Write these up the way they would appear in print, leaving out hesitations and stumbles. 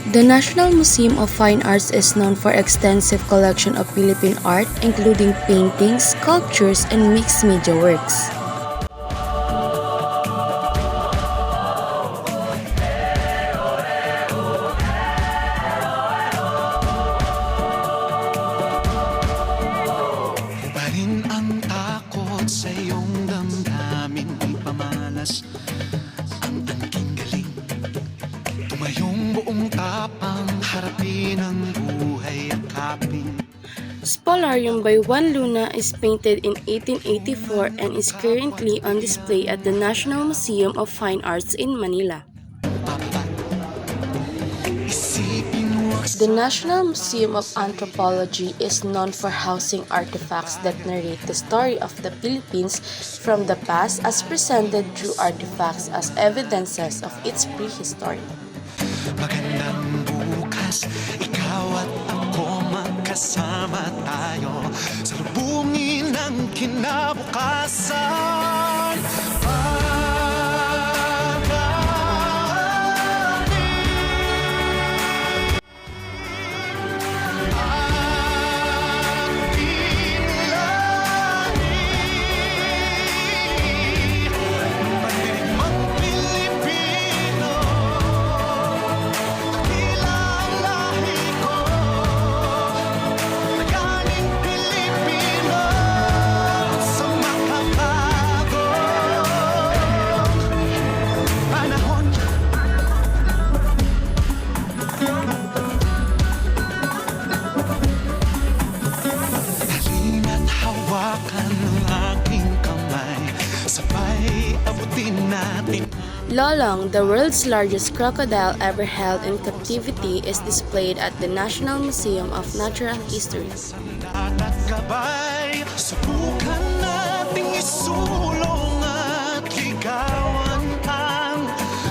The National Museum of Fine Arts is known for extensive collection of Philippine art, including paintings, sculptures, and mixed media works. Barin ang takot sa iyong damdamin, ipamalas ang angking galing. Tumayong buong tapang, harapin ang buhay at kapin. Spolarium by Juan Luna is painted in 1884 and is currently on display at the National Museum of Fine Arts in Manila. The National Museum of Anthropology is known for housing artifacts that narrate the story of the Philippines from the past as presented through artifacts as evidences of its prehistory. Magandang bukas, ikaw at ako magkasama tayo sa lubungin ng kinabukasan. Lolong, the world's largest crocodile ever held in captivity, is displayed at the National Museum of Natural History. Subukan nating isulong at ligawan ang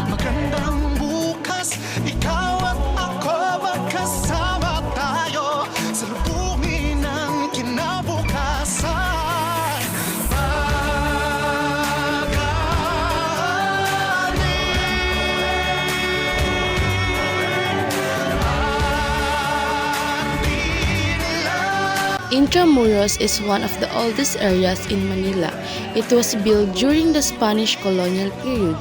magandang bukas. Ikaw at ako magkasama tayo sa lubungin ng kinabukasan. Intramuros is one of the oldest areas in Manila. It was built during the Spanish colonial period.